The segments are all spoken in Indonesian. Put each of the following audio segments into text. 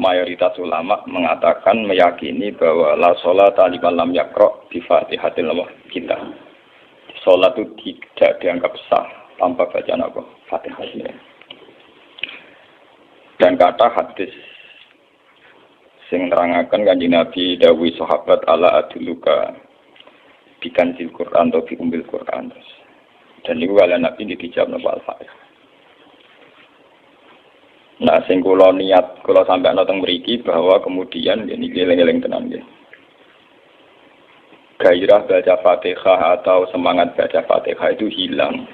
mayoritas ulama mengatakan meyakini bahwa la sholata liman lam yaqra bi Fatihatil kitab. Salat itu tidak dianggap sah tanpa bacaan apa? Fatihah. Dan kata hadis sing nerangaken Kanjeng Nabi dawuh sahabat ala aduluka bikanzil Quran atau bi umbil Quran. Dan niku kalian Nabi dijawab napa Al-Fatihah. Nah, sing kula niat kula sampeyan teng mriki bahwa kemudian ini eling-eling tenan nggih. Gairah baca Fatihah atau semangat baca Fatihah itu hilang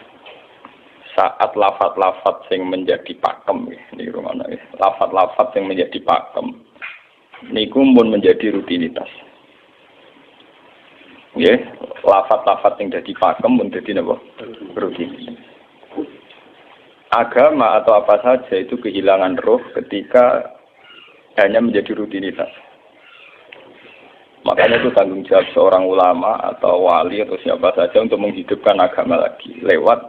saat lafaz-lafaz yang menjadi pakem nggih niku ngono nggih. Lafaz-lafaz yang menjadi pakem niku pun menjadi rutinitas. Nggih, lafaz-lafaz yang jadi pakem pun dadi napa? Rutinitas. Agama atau apa saja itu kehilangan roh ketika hanya menjadi rutinitas. Makanya itu tanggung jawab seorang ulama atau wali atau siapa saja untuk menghidupkan agama lagi lewat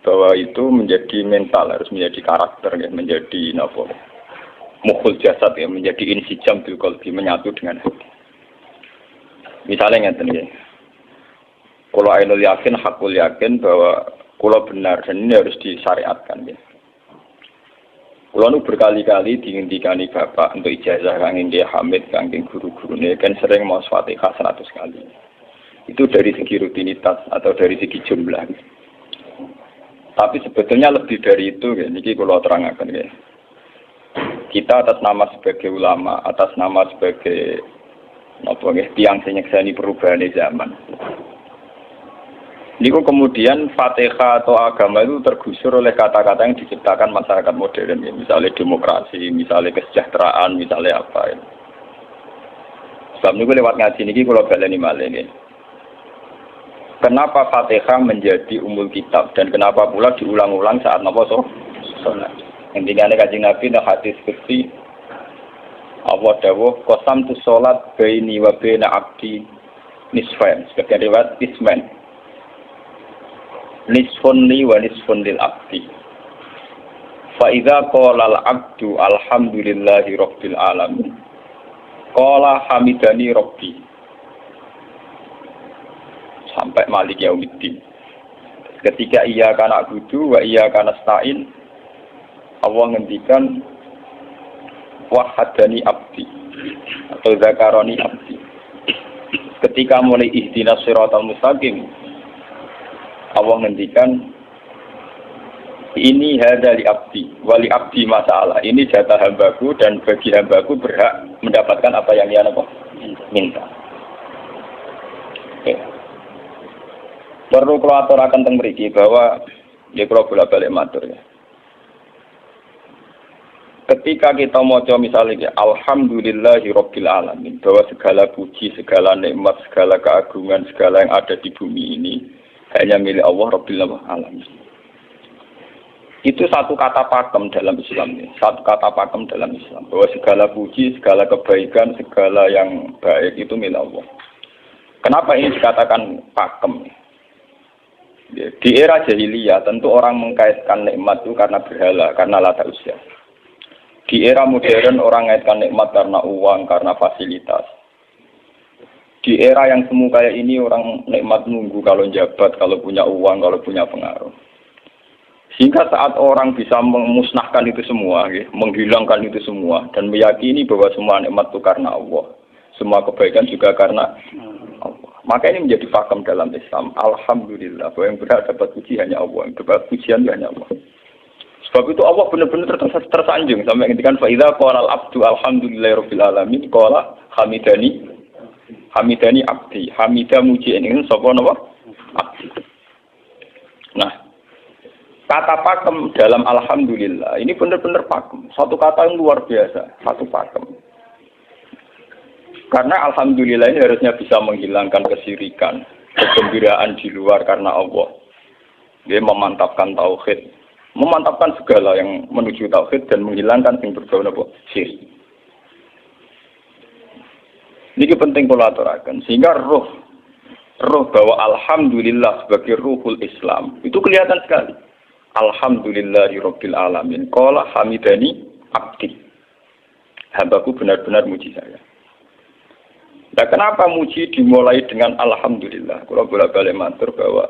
bahwa itu menjadi mental, harus menjadi karakter, ya, menjadi mukhul jasad, ya, menjadi insijam bil qalbi, menyatu dengan hati. Misalnya ngeten nggih. Kalau ainul yakin, hakul yakin bahwa kalau benar, dan ini harus disyariatkan. Ya. Kalau nu berkali-kali dihentikan bapak untuk ijazah kanging dia Hamid, kanging guru-guru ini kan sering mau Fatihah 100 kali. Itu dari segi rutinitas atau dari segi jumlah. Tapi sebetulnya lebih dari itu, ya. Ini kalau terangkan. Ya. Kita atas nama sebagai ulama, atas nama sebagai tiang senyekseni perubahan zaman. Niku kemudian Fatihah atau agama itu tergusur oleh kata-kata yang diciptakan masyarakat modern, ya. Misalnya demokrasi, misalnya kesejahteraan, misalnya apa. Ya. Sebab niku lewat ngaji niki kula baleni malih nggih. Kenapa Fatihah menjadi umul kitab dan kenapa pula diulang-ulang saat napa salat? Intinya Kanjeng Nabi nek hadis qudsi Allah dawuh qasam tu salat baini wa baina abdi nisfain, sebagian riwayat isman. Nisfun li wa nisfun lil abdi. Fa idza qala al abdu alhamdulillahi rabbil alamin. Qala hamidani rabbi. Sampai malik yaumiddin. Ketika ia kana na'budu wa ia kana nasta'in, Allah ngendikan wahadani abdi atau zakaroni abdi. Ketika mulai ihdinas siratal mustaqim, Allah ngendikan ini hadza li abdi wali abdi masalah, ini jatah hambaku dan bagi hambaku berhak mendapatkan apa yang dia minta. Okay. Perlu kalau aturaken teng mriki bahwa ya kalau bolak-balik matur ya. Ketika kita maca misalnya alhamdulillahi rabbil alamin, bahwa segala puji, segala nikmat, segala keagungan, segala yang ada di bumi ini hanya milik Allah Rabbil Alamin. Itu satu kata pakem dalam Islam. Satu kata pakem dalam Islam. Bahwa segala puji, segala kebaikan, segala yang baik itu milik Allah. Kenapa ini dikatakan pakem? Di era jahiliyah tentu orang mengkaitkan nikmat itu karena berhala, karena lata usia. Di era modern orang mengaitkan nikmat karena uang, karena fasilitas. Di era yang semu kayak ini orang nikmat nunggu kalau jabat, kalau punya uang, kalau punya pengaruh. Sehingga saat orang bisa memusnahkan itu semua, menghilangkan itu semua, dan meyakini bahwa semua nikmat itu karena Allah, semua kebaikan juga karena Allah. Maka ini menjadi pakem dalam Islam. Alhamdulillah, bahwa yang berhak dapat puji hanya Allah, yang dapat pujian hanya Allah. Sebab itu Allah benar-benar tersanjung sampai ngendikan fa idza qala al-abdu alhamdulillahirabbil alamin qala hamidani abdi, hamidah muji ini sapa napa? Abdi. Nah, kata pakem dalam alhamdulillah ini benar-benar pakem. Satu kata yang luar biasa, satu pakem. Karena alhamdulillah ini harusnya bisa menghilangkan kesyirikan, kegembiraan di luar karena Allah. Dia memantapkan tauhid, memantapkan segala yang menuju tauhid dan menghilangkan yang berbau syirik. Ini penting kalau aturakan, sehingga roh bahwa alhamdulillah sebagai ruhul Islam itu kelihatan sekali. Alhamdulillahirabbil alamin. Qala hamidani abdi. Hambaku benar-benar muji saya. Nah, kenapa muji dimulai dengan alhamdulillah? Kalau bolak-balik matur bahwa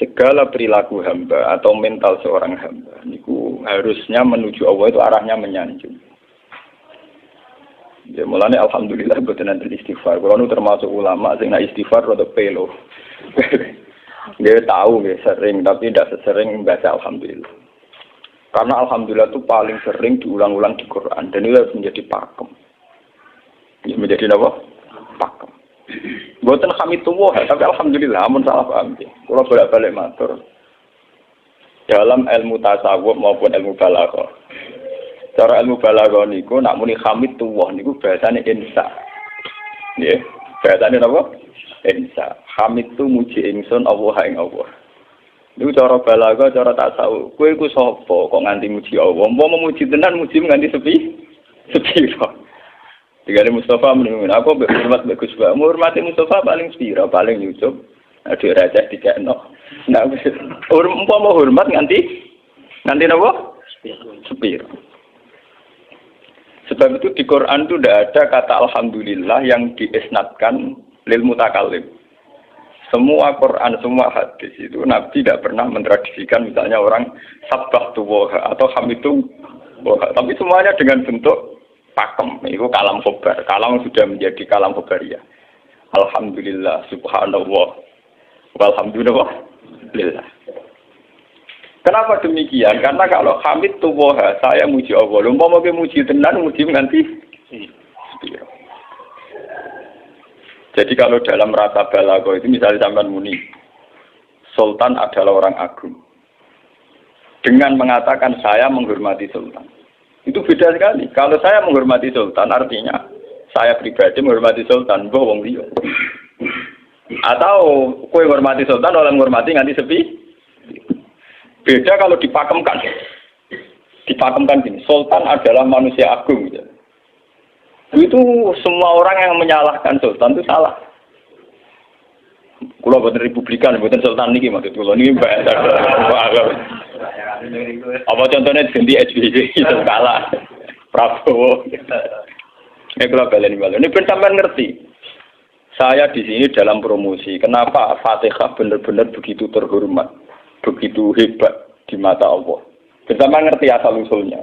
segala perilaku hamba atau mental seorang hamba niku harusnya menuju Allah itu arahnya menyanjung. Ya mulanya alhamdulillah boten enten istighfar. Kalau nu termasuk ulama sing nak istighfar rada pelo. Dia tahu ya sering tapi tidak sesering baca alhamdulillah. Karena alhamdulillah itu paling sering diulang-ulang di Quran dan itu harus menjadi pakem. Ya, menjadi apa? Pakem. Buatan hamitullah, tapi alhamdulillah, amun salah paham. Kalau bolak-balik matur dalam ilmu tasawuf maupun ilmu balaghah. Cara ilmu balaghah niku nak muni hamitullah niku bahasane insa. Nggih, bahasane napa? Insa. Hamid tu muji ingsun Allah ing Allah. Niku cara balaghah, cara tasawuf. Kowe iku sapa kok nganti muji Allah? Umpama muji tenan muji nganti sepiro. Digane Mustafa mendingan aku hormat bagus Pak. Hormati Mustafa paling sepira, paling nyucup. Aduh receh dikekno. Nah, umpama hormat nganti napa? Sepira. Sebab itu di Quran itu tidak ada kata alhamdulillah yang diisnadkan lil mutakallim. Semua Quran, semua hadis itu Nabi tidak pernah mentradisikan misalnya orang sabbahtu wa atau hamidu wa. Tapi semuanya dengan bentuk pakem, itu kalam khobar. Kalam sudah menjadi kalam khobariyah. Alhamdulillah, subhanallah, walhamdulillah, lillah. Kenapa demikian? Karena kalau hamid tuwoha, saya muji Allah. Lumpah mau muji tenan, muji nanti. Jadi kalau dalam rasa balaghah itu misalnya sampean muni, Sultan adalah orang agung. Dengan mengatakan saya menghormati Sultan. Itu beda sekali. Kalau saya menghormati Sultan, artinya saya pribadi menghormati Sultan, mbah wong liya. Atau kowe menghormati Sultan, orang menghormati nganti sepi. Beda kalau dipakemkan. Dipakemkan gini, Sultan adalah manusia agung. Gitu. Itu semua orang yang menyalahkan Sultan itu salah. Kalau buatan Republikan, buatan Sultan ini maksud kalau ini bahasa. Apa contohnya ganti SBY itu kalah Prabowo. Kalau kalian ini benar ngerti. Saya di sini dalam promosi. Kenapa Fatihah benar-benar begitu terhormat, begitu hebat di mata Allah. Bersama ngerti asal usulnya.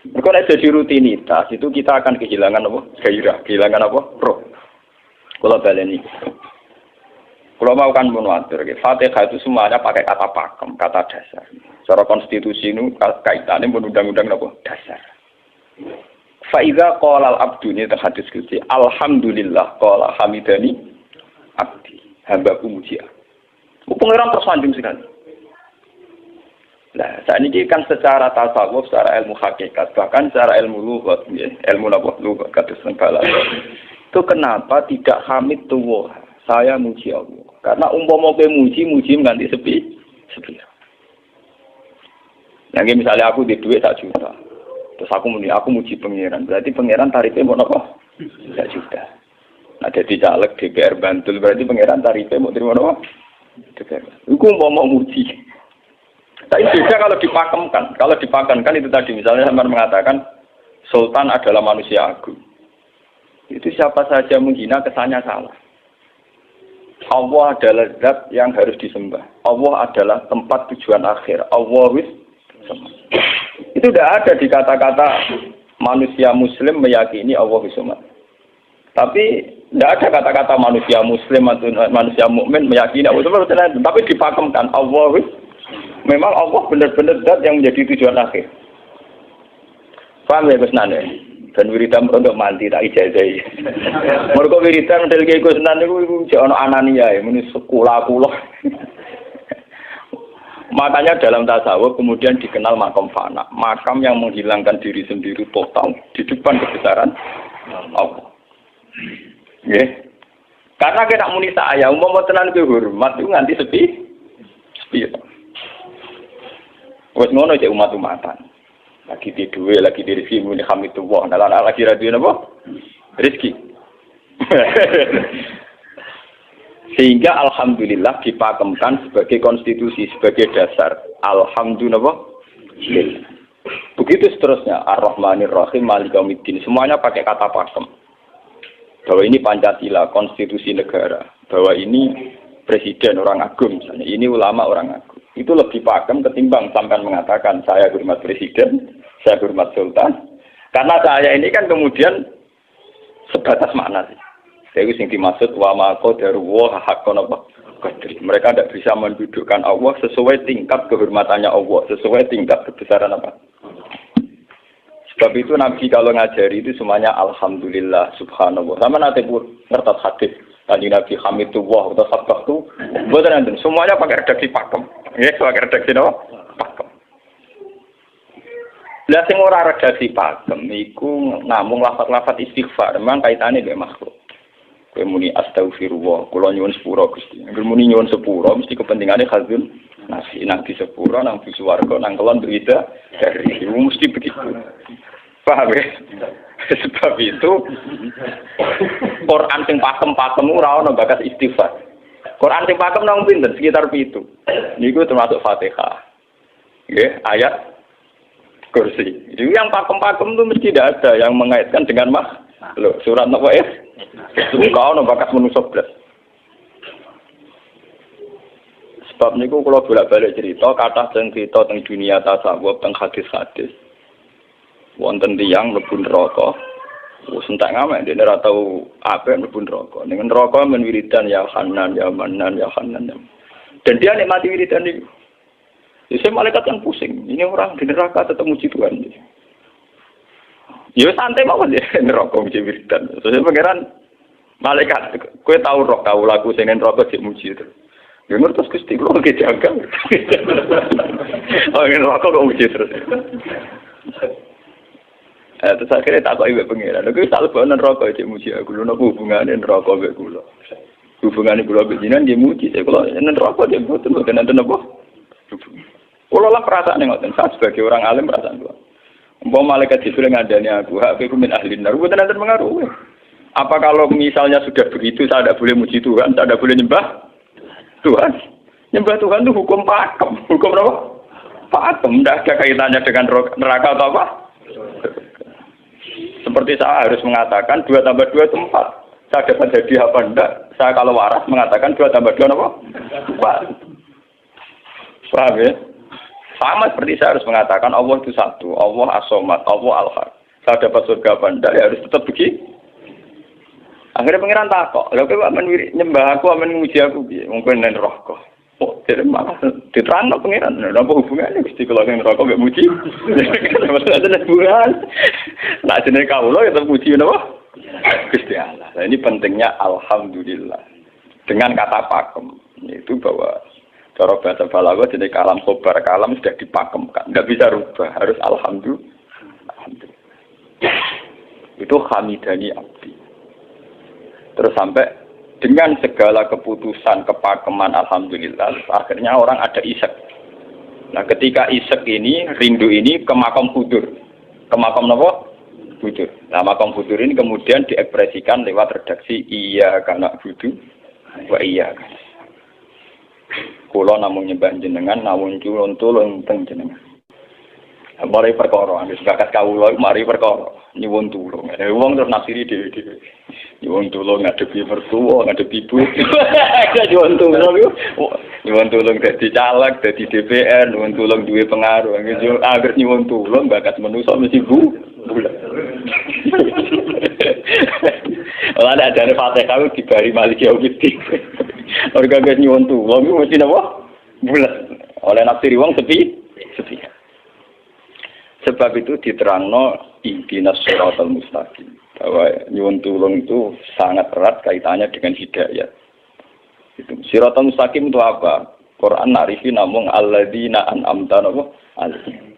Kalau jadi rutinitas itu kita akan kehilangan apa? Gairah, kehilangan apa? Roh. Kalau kalian ini. Kalau mau kan menuatur, Fatihah itu semuanya pakai kata pakem, kata dasar. Secara konstitusi ini kaitannya undang-undang apa? Dasar. Faiza qala al-abdu ini terhadis skripsi. Alhamdulillah qala hamidani abdi. Hambaku muji aku. Pengiran tersanjung sekali. Nah, saat ini kan secara tasawuf, secara ilmu hakikat, bahkan secara ilmu lughat, ilmu lughat kata sengkala. Itu kenapa tidak hamid tuwah? Saya muji Allah. Karena umpama kowe muji nganti sepi. Yang misalnya aku di duit 1 juta. Terus aku muji pangeran. Berarti pangeran tarifnya mau apa? 1 juta. Nah, jadi caleg DPR Bantul berarti pangeran tarifnya mau terima apa? DPR. Iku umpama muji. Tapi beda kalau dipakemkan. Kalau dipakemkan itu tadi misalnya sampai mengatakan Sultan adalah manusia agung. Itu siapa saja menghina kesannya salah. Allah adalah zat yang harus disembah. Allah adalah tempat tujuan akhir. Allah wis. Itu tidak ada di kata-kata manusia muslim meyakini Allah wisumat. Tapi tidak ada kata-kata manusia muslim atau manusia mukmin meyakini Allah wisumat. Tapi dipakemkan Allah wis. Memang Allah benar-benar zat yang menjadi tujuan akhir. Paham ya Gus Nane? Dan wiridan untuk mandi tak ijazahi. Mergo wiridan model kaya Gus Nane iku ono anania ya, muni sekolah kula. Makanya dalam tasawuf kemudian dikenal makam fana, makam yang menghilangkan diri sendiri total di depan kebesaran Allah. Nggih. Karena kita muni saya, umpama tenan ke hormat itu nganti sepi. Wes ngono cek umat-umatan. Lagi di duwe, lagi di rezeki muni hamidullah. Nah, lagi radio napa? Rezeki. Sehingga alhamdulillah dipakemkan sebagai konstitusi, sebagai dasar. Alhamdulillah. Begitu seterusnya, Ar-Rahmanir Rahim, Maliki Yaumiddin, semuanya pakai kata pakem. Bahwa ini Pancasila, konstitusi negara, bahwa ini presiden orang agung misalnya, ini ulama orang agung. Itu lebih pakem ketimbang sampai mengatakan saya hormat presiden, saya hormat sultan. Karena saya ini kan kemudian sebatas makna sih. Jadi yang dimaksud wa ma qadaruhu haqqan apa? Qadri. Mereka tidak bisa mendudukkan Allah sesuai tingkat kehormatannya Allah, sesuai tingkat kebesaran apa? Sebab itu Nabi kalau ngajari itu semuanya alhamdulillah subhanallah. Sama nanti pun ngertas hadis tadi Nabi Hamidullah atau sabah itu, bukan nanti semuanya pakai redaksi pakem. Ya, pakai redaksi apa? Pakem. Lah sing ora redaksi pakem iku namung lafaz-lafaz istighfar, memang kaitannya dengan makhluk. Kowe muni astagfirullah, kula nyuwun sepura Gusti. Angger muni nyuwun sepura mesti kepentingane khazun nasi nang di sepura nang di swarga nang kelon berita dari mesti begitu. Paham ya? Sebab itu Quran sing pakem-pakem ora ono bakas istighfar. Quran sing pakem nang pinten sekitar 7. Niku termasuk Fatihah. Nggih, ayat kursi. Jadi yang pakem-pakem itu mesti tidak ada yang mengaitkan dengan makhluk. Surat apa ya? Kau no bakat manusia belas. Sebab niku kalau bolak-balik cerita, kata cerita tentang dunia tasawuf, tentang hadis-hadis. Wonten tiyang mlebu neraka. Wis entek ngamek dene ora tau apik mlebu neraka. Ning neraka men wiridan ya Hanan ya Manan ya Hanan. Dan dia nikmati wiridan itu. Jadi malaikat kan pusing. Ini orang di neraka tetap muji Tuhan. Ya santai mawon ya neraka muji wiridan. Terus pangeran malaikat, kowe tahu roh tahu lagu sing neraka sik muji itu. Ya ngertos Gusti kula ge jaga. Oh neraka kok muji terus. Terus akhirnya tak kok ibu pangeran. Kowe tak lebokno neraka sik muji aku. Lha napa hubungane neraka mek kula? Hubungane kula mek jinan nggih muji. Kula neraka sik mboten nenten apa? Kalau lah perasaan yang ngoten, saya sebagai orang alim perasaan dua. Umpama malaikat Jibril ngandani aku min ahli nar, bukan nanti mengaruh. Apa kalau misalnya sudah begitu, saya tidak boleh muji Tuhan, saya tidak boleh nyembah Tuhan. Nyembah Tuhan itu hukum pakem, hukum apa? Pakem, tidak ada kaitannya dengan neraka atau apa? Seperti saya harus mengatakan 2 tambah 2 itu 4. Saya dapat jadi apa enggak? Saya kalau waras mengatakan 2 tambah 2 apa? 4. Paham ya? Sama seperti saya harus mengatakan Allah itu satu, Allah as-somad, Allah al-haq. Saya dapat surga apa enggak, ya harus tetap begitu. Akhirnya pangeran takok, lha kowe amen nyembah aku, amen muji aku piye? Mungkin nen roh kok. Oh, jadi malah diterangno pangeran, napa hubungannya Gusti kula ning neraka mek muji? Ada hubungan. Nah, jenenge kawula ya tetep muji napa? Gusti Allah. Nah, ini pentingnya alhamdulillah. Dengan kata pakem, itu bahwa cara bahasa balaghah jadi kalam khobar, kalam sudah dipakemkan, nggak bisa rubah, harus alhamdulillah. Itu hamidani abdi. Terus sampai dengan segala keputusan kepakeman alhamdulillah, akhirnya orang ada isek. Nah ketika isek ini, rindu ini ke makam hudur. Ke makam apa? Hudur. Nah makam hudur ini kemudian diekspresikan lewat redaksi iya kana hudu wa iya kana. Kula namung nyembah jenengan, namung tulung teng jenengan. Mari perkara, wis bakat kawula mari perkara nyuwun tulung. Wong terus nafsiri dhewe-dhewe. Nyuwun tulung ngadepi mertua, ngadepi ibu. Nyuwun tulung yo. Nyuwun tulung dadi caleg, dadi DPR, nyuwun tulung duwe pengaruh. Angger nyuwun tulung bakat manusa mesti bulat. Ora ada jare Fatihah dibari Maliki Yaumiddin. Orga gak nyuwun tulung mesti napa? Bulat. Oleh nafsiri wong sepi. Sebab itu diterangno ihdinas siratal mustaqim. Bahwa nyuwun tulung itu sangat erat kaitannya dengan hidayah. Itu siratal mustaqim itu apa? Quran narifi namung alladzina an'amta alaihim.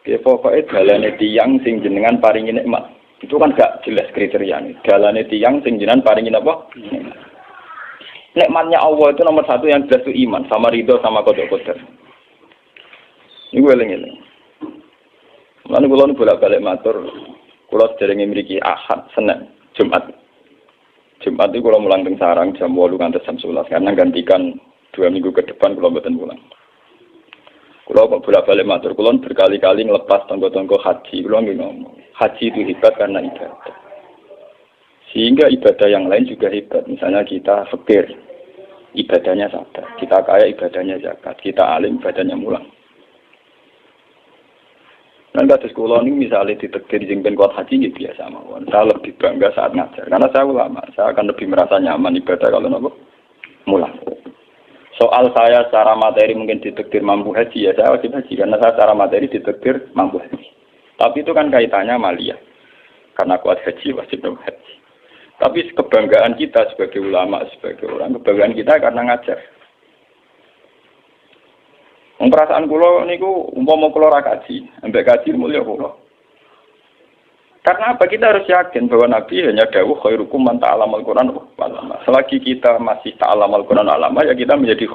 Ya pokoknya dalane tiyang sing jenengan paringi nikmat. Itu kan gak jelas kriterianya. Dalane tiyang sing jenengan paringi apa? Nikmatnya Allah itu nomor 1 yang jelas itu iman, sama ridho, sama qada-qadar. Ini gue eling-eling. Lalu kalau bolak-balik matur, kalau sederenge mriki Ahad, Senin, Jumat. Jumat itu kalau mulang teng sarang jam 8 ngantos jam 11 karena gantikan 2 minggu ke depan kalau mboten pulang. Kulo kok bolak-balik matur, kulo berkali-kali ngelepas tonggo-tonggo haji. Kulo nggih ngomong, haji itu hebat karena ibadah. Sehingga ibadah yang lain juga hebat. Misalnya kita fakir, ibadahnya sadar. Kita kaya, ibadahnya zakat. Kita alim, ibadahnya mulang. Dan kados kulo ini misalnya ditekdir jengben kuat haji, ya biasa mawon. Saya lebih bangga saat ngajar. Karena saya ulama, saya akan lebih merasa nyaman ibadah kalau nopo mulang. Soal saya secara materi mungkin ditakdir mampu haji, ya saya wajib haji. Karena saya secara materi ditakdir mampu haji. Tapi itu kan kaitannya maliyah. Karena kuat haji, wajib haji. Tapi kebanggaan kita sebagai ulama, sebagai orang, kebanggaan kita karena ngajar. Perasaan kulo niku umpama kulo ra kaji, ambek kaji mulya kulo. Karena apa? Kita harus yakin bahwa Nabi hanya dawuh khairukum man ta'allamal Qur'an wa 'allama. Selagi kita masih ta'allamal Qur'an wa 'allama, ya kita menjadi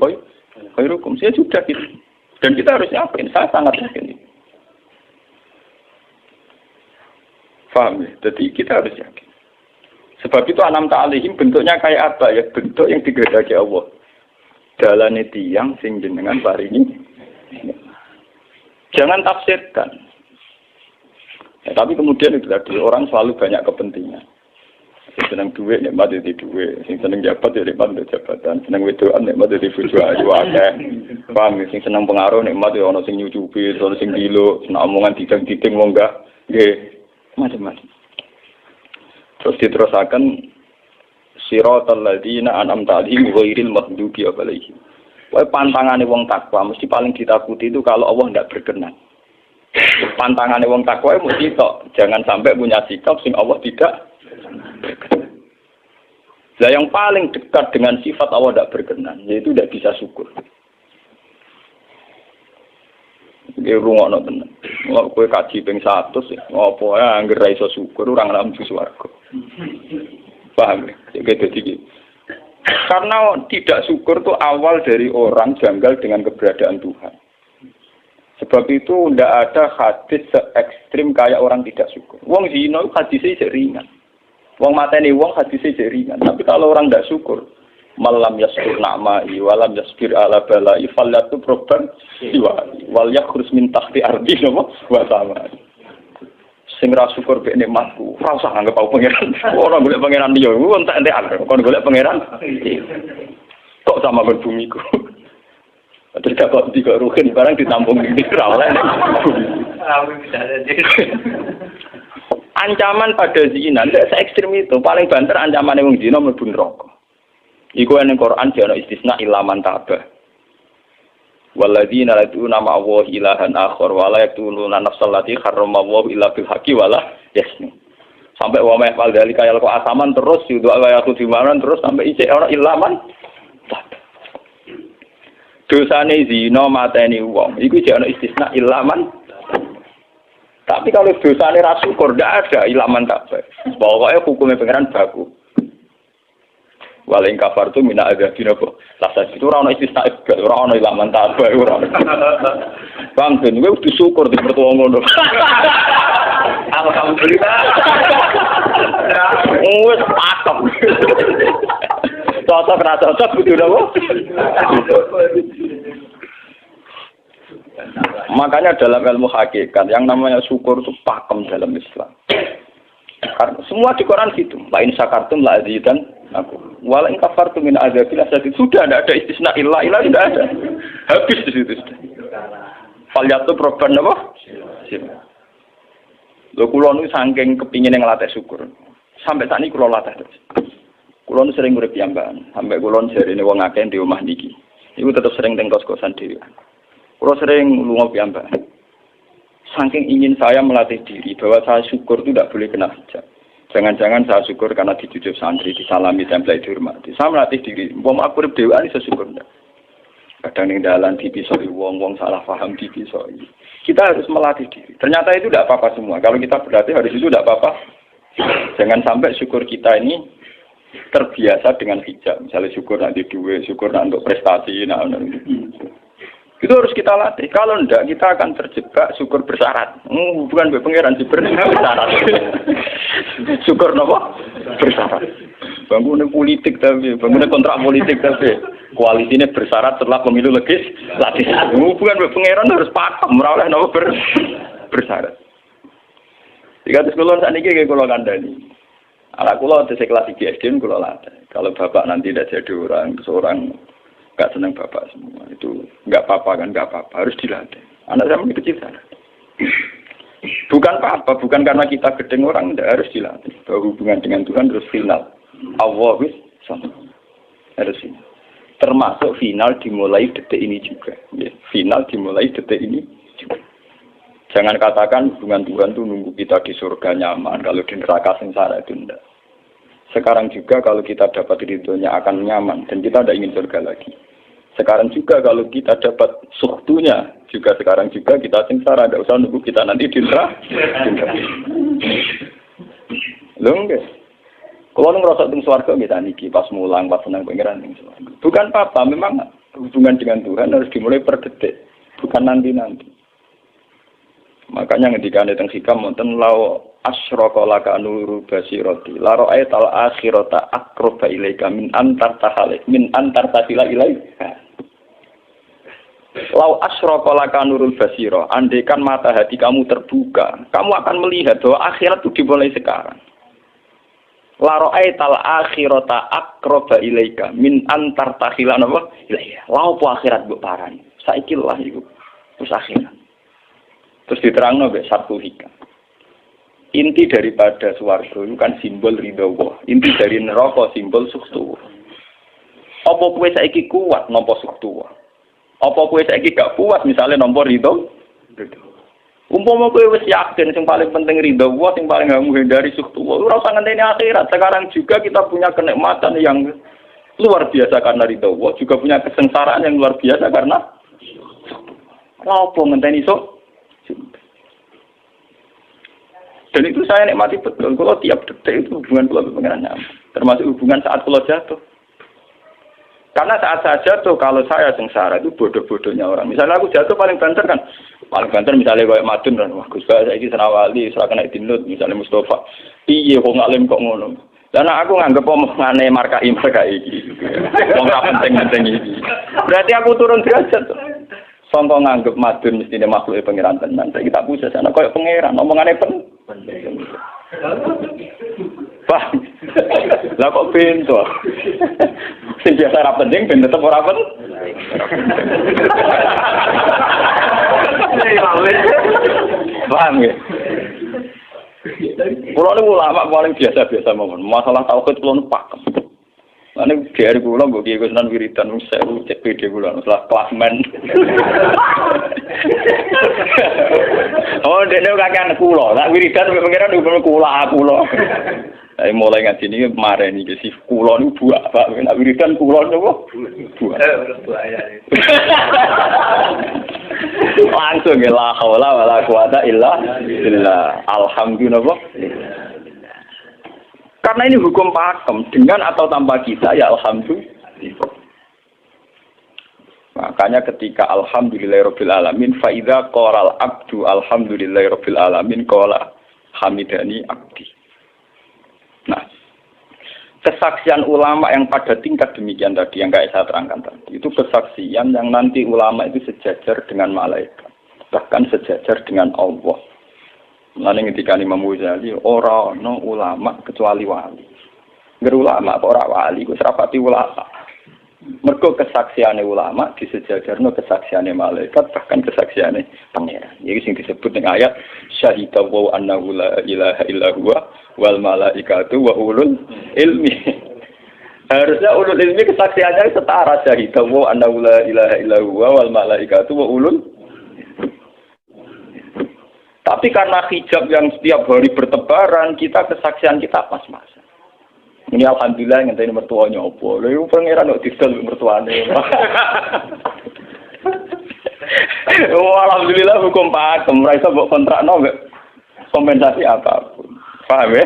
khairukum. Saya sudah gitu. Dan kita harus yakin, saya sangat yakin. Paham ya? Jadi kita harus yakin. Sebab itu anam ta'alihim bentuknya kayak apa ya? Bentuk yang digedaki Allah. Dalane tiyang sing jenengan paringi. Jangan tafsirkan. Ya, tapi kemudian itu tadi orang selalu banyak kepentingan. Sing seneng duit nikmat di duit, sing seneng jabat ya nikmat di jabatan, seneng wedoan nikmat di bojo ayu akeh. Paham, sing seneng pengaruh nikmat ya ana sing nyucupi, ana sing dilo, seneng omongan didang-diding wong enggak nggih macam-macam. Terus diterusaken siratal ladzina an'amta 'alaihim ghairil maghdubi 'alaihim. Wae pantangane wong takwa mesti paling ditakuti itu kalau Allah tidak berkenan. Pantangannya wong takwa mesti tok, jangan sampai punya sikap sing Allah tidak berkenan. Nah, yang paling dekat dengan sifat Allah tidak berkenan, yaitu tidak bisa syukur. Iki rungokno tenan. Kok kowe kaji ping 100 apa ya anggere ra iso syukur ora nang swarga. Paham ya? Kayak gitu. Karena tidak syukur itu awal dari orang janggal dengan keberadaan Tuhan. Sebab itu tidak ada hadis se-ekstrim kayak orang tidak syukur. Wong zina hadisnya ringan. Wong mateni wong hadisnya ringan. Tapi kalau orang tidak syukur, malam yaskur na'ma'i walam yasbir ala bala'i fallatu proban siwa'i wal yakhrus min tahti ardi wa sama. Sing ra syukur mek nikmatku, ora usah anggap aku pangeran. Ora golek pangeran liya, entek-entekan. Kon golek pangeran. Kok sama berbumiku. Terus dapat tiga rukin barang ditampung di oleh. Ancaman pada zina tidak se-ekstrim itu. Paling banter ancaman yang zina mlebu neraka. Iku ning Quran jana istisna ilaman tabah. Walladzina yad'una ma'a Allahi ilahan akhar wa la yaqtuluna nafsal lati harrama Allahu illa bil haqqi wa la yasnu. Sampai wa ma yaqal dalika yalqa asaman terus yudu wa yaqtu dimanan terus sampai isih ora ilaman. Dosane zina mateni wong iku jek ana istisna ilaman. Tapi kalau dosane ra syukur ndak ada ilaman kabeh. Pokoke hukume pangeran baku. Waling kafar tu mina azabin apa? Lasa itu ora ana istisna ora ana ilaman kabeh ora. Bang ben kowe kudu syukur di mertua ngono. Alhamdulillah. Wes pakem. Cocok ra cocok kudu napa? Makanya dalam ilmu hakikat yang namanya syukur itu pakem dalam Islam. Karena semua di Quran gitu. La in syakartum la azidan aku. Wala in kafartum min azabil asad. Sudah tidak ada istisna illa tidak ada. Habis di situ sudah. Fal yatu proban apa? Lho kula nu saking kepingin ngelatih syukur. Sampai saat ini kula latih terus. Kula nu sering urip piyambakan. Sampai kula jarine wong akeh di omah niki. Iku tetep sering teng kos-kosan dhewe. Kula sering lunga piyambakan. Saking ingin saya melatih diri bahwa saya syukur itu tidak boleh kena hijab. Jangan-jangan saya syukur karena dijujuk santri, disalami, tempel, dihormati. Saya melatih diri. Wong aku urip dhewean iso syukur ndak. Kadang ning dalan dipisoi wong salah paham dipisoi. Kita harus melatih diri. Ternyata itu tidak apa-apa semua. Kalau kita berlatih harus itu tidak apa-apa. Jangan sampai syukur kita ini terbiasa dengan hijab. Misalnya syukur nanti duit, syukur nanti untuk prestasi, itu harus kita latih. Kalau enggak, kita akan terjebak syukur bersyarat. Bukan pangeran bersyarat. Syukur apa? Bersyarat. Bangunan politik tapi, bangunan kontrak politik tapi. Koalisinya bersyarat setelah pemilu legislatif. Hubungan pangeran harus pakem, ora oleh napa bersyarat. Jika terus kulon saat ini kayak kulon kandani. Anak kulon di kelas IGSD kulon latih. Kalau bapak nanti tidak jadi orang, seorang nggak senang bapak semua itu nggak apa-apa kan, nggak apa-apa, harus dilatih. Anak saya masih kecil sana. Bukan apa-apa, bukan karena kita gedeng orang, tidak harus dilatih. Bahwa hubungan dengan Tuhan terus final. Allah wis sama. Harus final. Termasuk final dimulai detik ini juga. Ya, final dimulai detik ini juga. Jangan katakan hubungan Tuhan itu nunggu kita di surga nyaman, kalau di neraka sengsara itu enggak. Sekarang juga kalau kita dapat ridhonya akan nyaman, dan kita tidak ingin surga lagi. Sekarang juga kalau kita dapat suhtunya, juga sekarang juga kita sengsara, tidak usah nunggu kita nanti di neraka. Loh enggak. Kalau ngerasa teng swarga kita niki pas mulang pas senang pangeran teng swarga. Bukan apa, memang hubungan dengan Tuhan harus dimulai per detik, bukan nanti-nanti. Makanya ketika ada teng hikam wonten lau asyraka laka nuru basirati la ra'aital akhirata aqraba ilaika min antar tasila ilaika. Lau asyraka laka nurul basira, andaikan mata hati kamu terbuka, kamu akan melihat bahwa akhirat itu dimulai sekarang. La ra'aital akhirata aqraba ilaika min antar tasila napa ilaika. Lau po akhirat mbok parani. Saiki lah iku. Terus akhirat. Terus diterangno mek satu hikam. Inti daripada swarga itu kan simbol ridho Allah. Inti dari neraka simbol suktu. Apa kowe saiki kuat nampa suktu? Apa kowe saiki gak kuat misalnya nampa ridho? Umpama kowe wis yakin sing paling penting ridho Allah, sing paling gak menghindari suktu. Ora usah ngenteni akhirat. Sekarang juga kita punya kenikmatan yang luar biasa karena ridho Allah, juga punya kesengsaraan yang luar biasa karena suktu. Apa ngenteni sok? Dan itu saya nikmati betul. Kalau tiap detik itu hubungan pulau pengiran nyaman. Termasuk hubungan saat pulau jatuh. Karena saat saya jatuh, kalau saya sengsara itu bodoh-bodohnya orang. Misalnya aku jatuh paling banter kan. Paling banter misalnya kayak Madun kan. Wah Gus Bae saiki Senawali, ora kena dinut misalnya Mustafa. Piye kok ngalim kok ngono. Dan aku nganggep omongane markai iki. Wong ora penting-penting iki. Berarti aku turun derajat. Sangka nganggep Madun mestine makhluk pangeran tenan. Saiki tak pusat ana koyo pangeran omongane penting. Pak. Lah kok pintu. Sing biasa ora penting ben tetep ora penting. Paham ya? Kulo niku ulama paling biasa-biasa mawon. Masalah tauhid kulo pakem. Ane biar kula mbok kiye Gusunan wiridan wis sewu cek PD kula setelah klasmen. Oh, dene kakean kula, tak wiridan pengiran hukum kula. Ayo mulai ngaji niki mareni iki si kula niku buak, Pak. Nek wiridan kula niku buak. Langsung la haula wala quwata illa billah. Alhamdulillah. Karena ini hukum pakem, dengan atau tanpa kita, ya alhamdulillah. Makanya ketika alhamdulillahirabbil alamin, fa idza qala al-abdu alhamdulillahirabbil alamin qala hamidani abdi. Nah, kesaksian ulama yang pada tingkat demikian tadi yang kayak saya terangkan tadi, itu kesaksian yang nanti ulama itu sejajar dengan malaikat, bahkan sejajar dengan Allah. Lalu ketika Imam Ghazali orang no ulama kecuali wali. Nggak ulama apa orang wali, gue serapati ulama. Mergo kesaksiannya ulama disejajarno kesaksiannya malaikat bahkan kesaksiannya pangeran. Jadi sing disebut dengan ayat syahida wa annahu la ilaha illa huwa wal malaikatu wa ulul ilmi. Harusnya ulul ilmi kesaksiannya setara syahida wa annahu la ilaha illa huwa wal malaikatu wa ulul. Tapi karena hijab yang setiap hari bertebaran, kita kesaksian kita pas-pasan. Ini alhamdulillah ngenteni mertuanya opo. Lha pangeran kok didol mertuane. Oh alhamdulillah hukum pakem, ora iso mbok kontrakno mbek kompensasi apapun. Paham ya?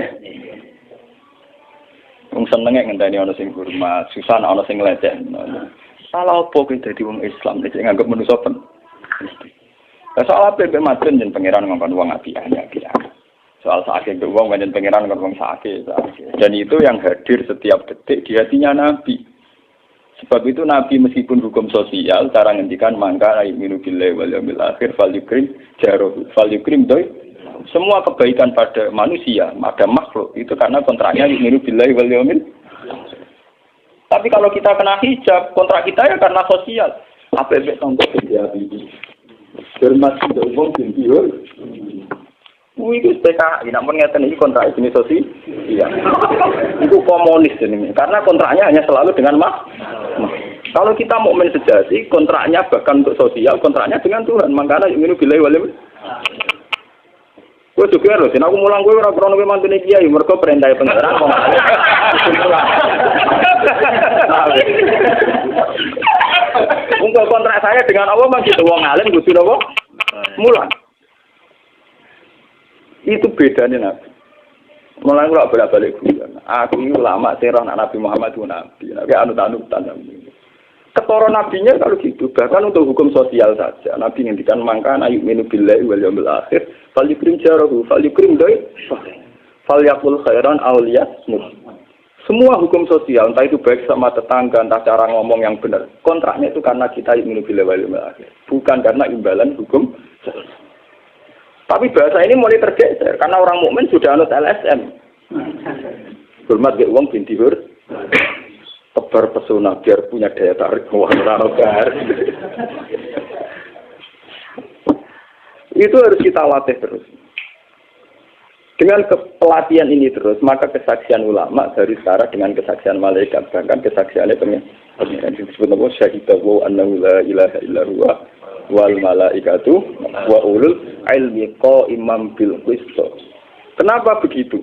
Wong senenge ngenteni ana sing hormat, susah ana sing leceh. Salah opo kuwi dadi wong Islam nek nganggep manusa pen. Soal apa yang macam dan pangeran ngomong uang apiannya, soal sakit uang dan pangeran ngomong sakit, dan itu yang hadir setiap detik di hatinya Nabi. Sebab itu Nabi meskipun hukum sosial, cara ngendikan mangka ayyuminu billahi wal yaumil akhir falyukrim jarohu falyukrim doi. Semua kebaikan pada manusia, pada makhluk itu karena kontraknya ayyuminu billahi wal yaumil. Tapi kalau kita kena hijab, kontrak kita ya karena sosial. Apa efek contoh hijab ini? Hormat tidak umum bintiur. Itu PKI, namun ngeten ini kontrak jenis sosial. Iya. Itu komunis ini, karena kontraknya hanya selalu dengan kalau kita mukmin sejati, kontraknya bahkan untuk sosial, kontraknya dengan Tuhan. Makanya ingin billahi wal yaumil. Gue juga loh, aku mulang gue ora krono mantune kiai, mergo perintah pangeran kok. Untuk kontrak saya dengan Allah mang gitu wong alim kudu napa? Mulang. Itu bedanya Nabi. Mulai kalau bolak-balik guyon. Aku ini ulama serah Nabi Muhammad itu Nabi. Nabi anut-anutan. Ketara nabinya kalau gitu. Bahkan untuk hukum sosial saja. Nabi ngendikan mangka ayyuminu billahi wal yaumil akhir. Falyukrim jarahu. Falyukrim doi. Falyakul khairan awliyasmur. Semua hukum sosial, entah itu baik sama tetangga, entah cara ngomong yang benar. Kontraknya itu karena kita ayyuminu billahi wal yaumil akhir. Bukan karena imbalan hukum sosial. Tapi bahasa ini mulai tergeser karena orang mukmin sudah anut LSM. Hormat ke uang binti hur. Tebar pesona biar punya daya tarik uang ranogar. Itu harus kita latih terus. Dengan pelatihan ini terus, maka kesaksian ulama dari sekarang dengan kesaksian malaikat, bahkan kesaksiannya pengiran disebut nama syahidahu annahu la ilaha illa huwa wal malaikatu wa ulul ilmi qaiman bil qist. Kenapa begitu?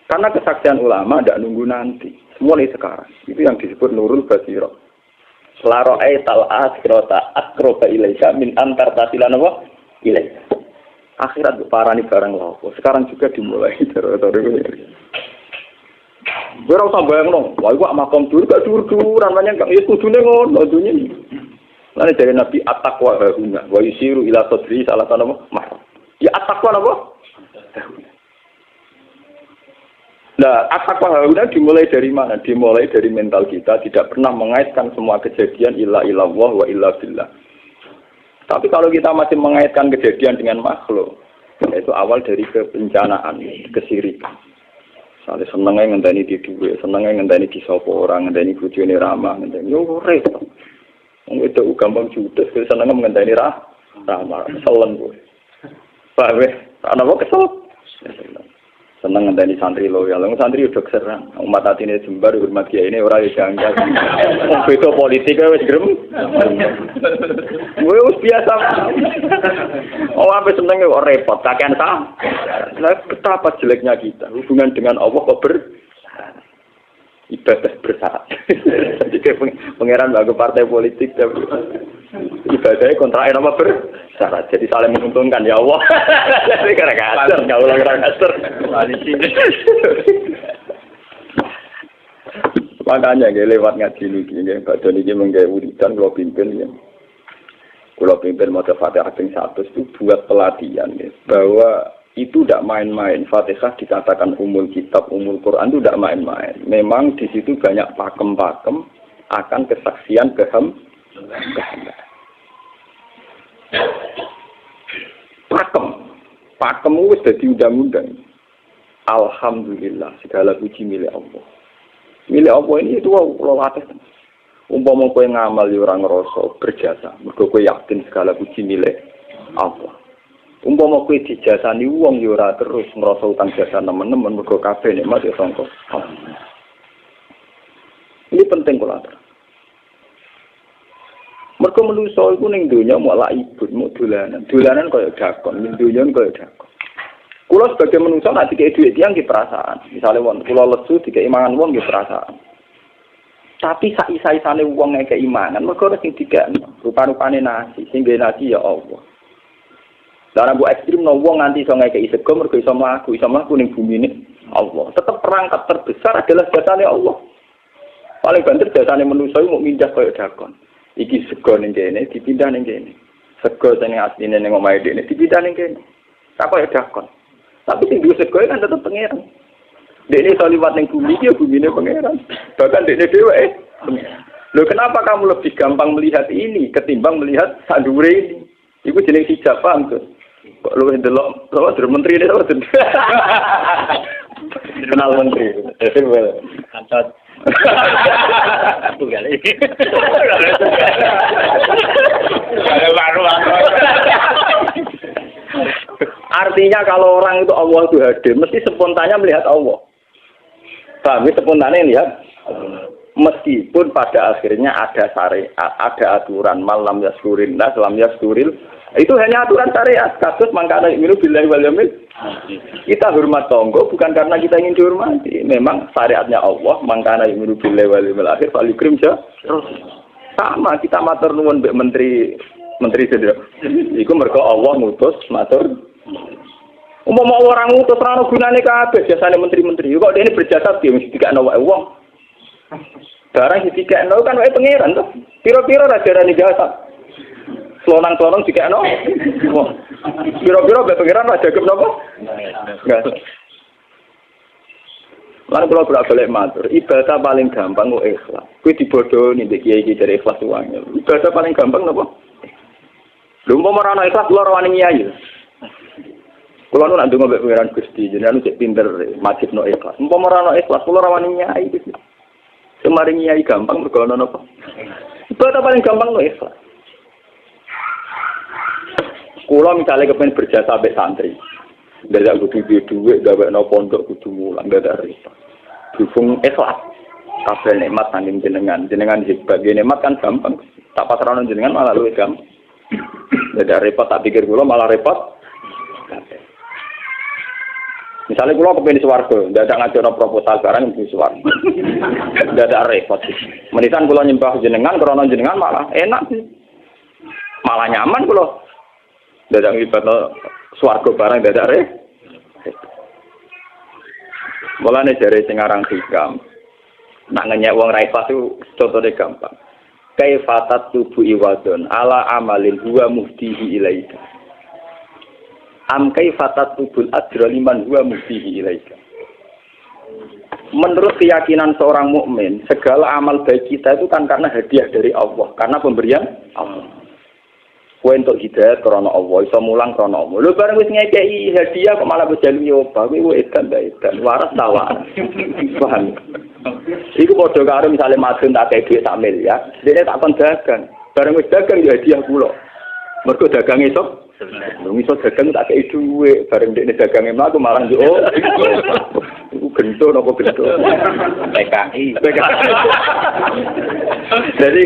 Karena kesaksian ulama tidak nunggu nanti, mulai sekarang. Itu yang disebut nurul basirah. Selaro'ai tal'at kirota akroba ilaika min antar tasilan apa? Ilaika. Akhirat parani barang lopo. Sekarang juga dimulai dari gue rasa bayang dong, wah gue makom dulu gak dur namanya gak ya kudune ngono dunia ini. Lalu dari Nabi at-taqwa hahuna wa yusiru ila sadri salah satu nama mahram. Ya at-taqwa apa? Nah, at-taqwa hahuna dimulai dari mana? Dimulai dari mental kita, tidak pernah mengaitkan semua kejadian illa illallah wa illa billah. Tapi kalau kita masih mengaitkan kejadian dengan makhluk, itu awal dari kebencanaan, kesirikan. Soalnya senengnya ngenteni di duwe, senengnya ngenteni di sopo orang, ngenteni bojone ramah, ngenteni yo repot. Itu gampang judes, senengnya ngenteni ramah, keselen gue. Paham ya? Ana kok kesel. Seneng ngenteni santri loyal, santri udah keserang. Umat atine jembar hormat kiai ini ora yo janggal. Wong beda politik wis grem. Wis biasa. Oh, apa senengnya kok repot, kakean sah. Nah, betapa jeleknya kita. Hubungan dengan Allah kok ibadah bersyarat. Jadi pangeran bagi partai politik ibadahnya kontra apa bersyarat. Jadi saling menguntungkan ya Allah. Jadi karena kasar, nggak ulang kasar. Makanya lewat ngaji ini, Pak Doni ini menggawe wiridan kalau pimpin ya. Kalau pimpin mata Fatihah yang 100 itu buat pelatihan ya, bahwa itu tidak main-main. Fatihah dikatakan umul kitab, umul Quran itu tidak main-main. Memang di situ banyak pakem-pakem akan kesaksian kehendak. Pakem itu sudah diundang-undang. Alhamdulillah segala puji milik Allah. Milik Allah ini itu kalau latih. Umpama kowe ngamal yo ora ngrasa berjasa, mergo kowe yakin segala puji milik Allah. Umpama kowe dijasani wong yo ora terus ngrasa utang jasa nemen-nemen mergo kabeh nikmat yo sangka. Ini penting kula atur. Mergo manusa iku ning donya malah ibut muk dolanan. Dolanan kaya dakon, ning donya kaya dakon. Kula sebagai manusa nek dikek dhuwit tiyang ki perasaan. Misale wong kula lesu dikek imangan wong ki perasaan. Tapi saisa-isane wong nek keimanan mergo sing dikekno rupa-rupane nasi, sing ngene nasi ya Allah. Lah nek ekstrem no wong nganti iso ngekeki sego mergo iso mlaku ning bumine Allah. Tetap perangkat terbesar adalah jasane Allah. Paling banter jasane manusa mau mindah kaya dakon. Iki sego ning kene dipindah ning kene. Sego sing asline ning omahe dene dipindah ning kene. Tak kaya dakon. Tapi sing duwe sego kan tetep pangeran. Dene iso liwat ning bumi iki ya bumine pangeran. Bahkan dene dhewe pangeran. Loh kenapa kamu lebih gampang melihat ini ketimbang melihat sadure ini? Iku jeneng hijab paham tuh. Kok lu ndelok sama menteri ini sama kenal menteri. Kantor. Tunggal ini. Artinya kalau orang itu Allah itu hadir, mesti spontannya melihat Allah. Paham? Spontannya lihat. Meskipun pada akhirnya ada syariat, ada aturan malam yaskurin nas, lam yaskuril. Itu hanya aturan syariat. Kasus mangkana yu'minu billahi wal yaumil. Kita hormat tonggo bukan karena kita ingin dihormati. Memang syariatnya Allah, mangkana yu'minu billahi wal yaumil akhir fal yukrim terus. Sama kita matur nuwun mbek menteri sedaya. Iku mergo Allah ngutus matur. Umpama orang ngutus ora ono gunane kabeh jasane menteri-menteri. Kok dene berjasa piye mesti dikakno wae wong. Barang dikakno kan wae pangeran to. Pira-pira ra jarane jasa. Selonang-selonang dikakno. Wah. Pira-pira wae pangeran ra jagep napa? Enggak. Lan kula bolak-balik matur, ibadah paling gampang kok ikhlas. Kuwi dibodohi ndek kiai-kiai dari ikhlas wae. Ibadah paling gampang napa? Lha umpama ora ana ikhlas kula ora wani nyai. Kula nu nak ndonga mbek pangeran Gusti, jenengan cek pinter majibno ikhlas. Umpama ora ana ikhlas kula ora wani nyai. Semari nyai gampang mergo ana napa? Ibadah paling gampang kok ikhlas. Kula misalnya kepen berjasa mbek santri. Dadak kudu duwe gawekno pondok kudu mulang dadak repot. Dukung ikhlas. Kabeh nikmat saking jenengan hebat. Nikmat kan gampang. Tak pasrahno jenengan malah luwih gampang. Dadak repot tak pikir kula malah repot. Misalnya kula kepengin swarga, dadak ngajono proposal barang di swarga. Dadak repot. Menitan kula nyembah jenengan krana jenengan malah enak sih. Malah nyaman kula. Dadak ibadah swarga barang dadak repot. Mulane jare sing aran hikam. Nak ngenyek wong ra ikhlas itu contone gampang. Kaifatat tubu iwadon ala amalin huwa muhtihi ilaika. Am kaifatat tubul ajra liman huwa muhtihi ilaika. Menurut keyakinan seorang mukmin, segala amal baik kita itu kan karena hadiah dari Allah, karena pemberian Allah. Kowe entuk hidayah krana Allah, iso mulang krana Allah. Lho bareng wis ngekeki hadiah kok malah bejalu yo, kowe edan waras tawa. Paham? Iku padha karo misale madun tak kei dhuwit sak miliar, dene tak kon dagang. Bareng wis dagang ya hadiah kula. Mergo dagang iso. Lho iso dagang tak kei dhuwit, bareng dekne dagange mlaku malah yo. Iku gento napa gento? PKI. Jadi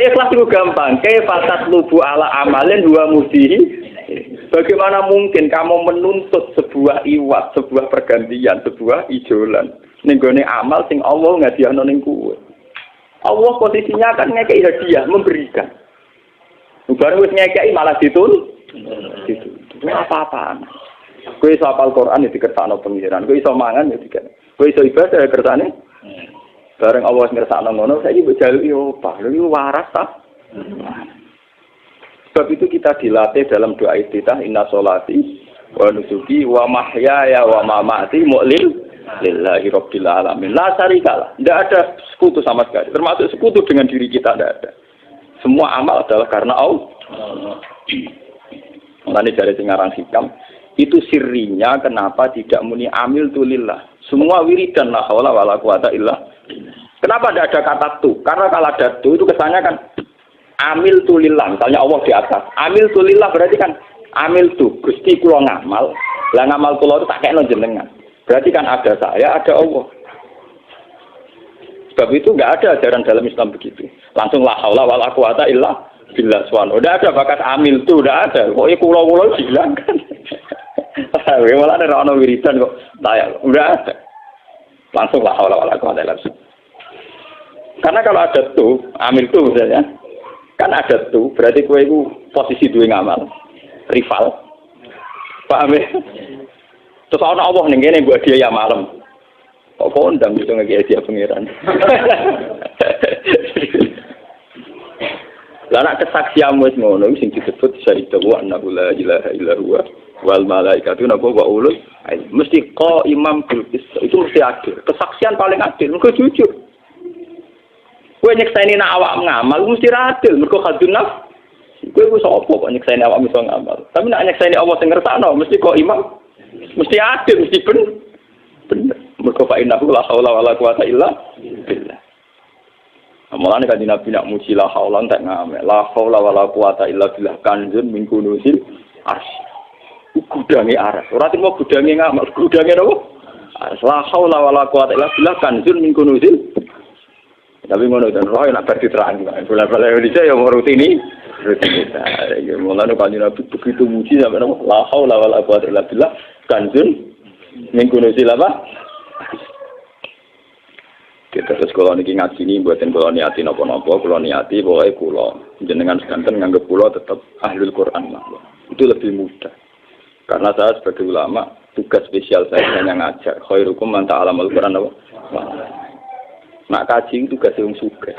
ikhlas itu gampang. Kaifatat lubu ala amalin huwa muhtihi. Bagaimana mungkin kamu menuntut sebuah iwat, sebuah pergantian, sebuah ijolan ning gone amal sing Allah ngadiahno ning kowe. Allah posisinya kan ngekeki hadiah, memberikan. Bareng wis ngekeki malah ditul. Itu apa-apaan. Kowe iso hafal Quran ya dikersakno pengiran, kowe iso mangan ya dikersakno. Kowe iso ibadah ya kersane. Bareng Allah ngersakno ngono, saiki mbok jaluki opah. Lha iki waras ta? Sebab itu kita dilatih dalam doa iftitah inna sholati wa nusuki wa mahyaya wa mamati mu'lil lillahi rabbil alamin. La syarikalah. Tidak ada sekutu sama sekali. Termasuk sekutu dengan diri kita tidak ada. Semua amal adalah karena Allah. Mulane dari singarang hikam itu sirrinya kenapa tidak muni amil tulillah. Semua wiridan la haula wala quwata illa. Kenapa tidak ada kata tu? Karena kalau ada tu itu kesannya kan amil tulillah. Misalnya Allah di atas. Amil tulillah berarti kan amil tu Gusti kula ngamal. Lah ngamal kula itu tak kekno jenengan. Berarti kan ada saya, ada Allah. Sebab itu enggak ada ajaran dalam Islam begitu. Langsung la haula wala quwata illa billah subhanahu. Enggak ada bakat amil tu, enggak ada. Kok kula-kula hilangkan. Malah ada ono wiridan kok tayang. Enggak ada. Langsung la haula wala quwata illa billah. Karena kalau ada tu, amil tu misalnya, kan ada tu, berarti kowe iku posisi duwe ngamal, rival. Paham ya? Terus ana Allah ning kene mbok dia ya malam. Kok kondang gitu ngeki dia pangeran. Lah nek kesaksianmu wis ngono sing disebut syahida wa anna la ilaha illa huwa wal malaikatu napa wa ulul mesti imam bil qist. Itu mesti adil. Kesaksian paling adil, mergo jujur. Kowe nyekseni nak awak ngamal mesti ra adil, mergo khadun nafs. Kowe ku sapa kok nyekseni awak iso ngamal. Tapi nak nyekseni Allah sing ngersakno mesti kok imam. Mesti adil, mesti bener. Mergo fa innahu la haula wala quwata illa billah. Amalan kan Nabi nak muji la haula tak ngamal. La haula wala quwata illa billah kanjun min kunusil arsy. Gudange aras. Ora timo gudange ngamal, gudange napa? La haula wala quwata illa billah kanjun min kunusil. Tapi ngono dan roh nak diterang. Bola-bola Indonesia yang rutini. Ya mulane kan Nabi begitu muji sampai napa? La haula wala quwata illa billah kanjun min kunusil apa? Kita terus kalau niki ngaji ini buatin kalau niati nopo-nopo, kalau niati pokoknya kulo jenengan sekanten nganggep kulo tetap ahlul Quran lah. Itu lebih mudah. Karena saya sebagai ulama tugas spesial saya hanya ngajar. Khairukum man ta'allamal Quran apa? Nak kaji itu tugas yang sugih.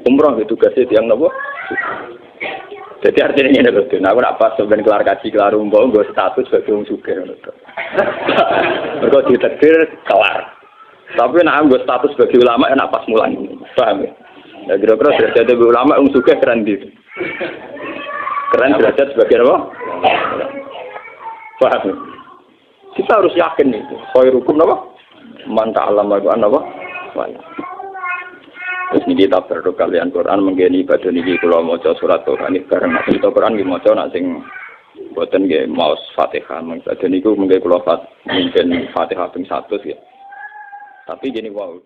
Umroh itu tugasnya yang nopo? Jadi artinya ini loh, aku nak pas sebenarnya kelar kaji kelar umroh, gue status sebagai yang sugih. Mereka ditakdir kelar. Tapi nak gue status sebagai ulama enak pas mulang, paham ya? Ya kira-kira derajat sebagai ulama suka keren gitu. Keren derajat sebagai apa? Paham ya? Kita harus yakin itu. Khairukum apa? Man ta'allama Al-Qur'an apa? Terus ini kita berdoa kalian Quran menggeni ibadah niki kula maca surat Quran iki bareng nek kita Quran nggih maca nak sing boten nggih maos Fatihah. Ibadah niku mengke kula mungkin Fatihah ping 100 ya. Tapi gini wow.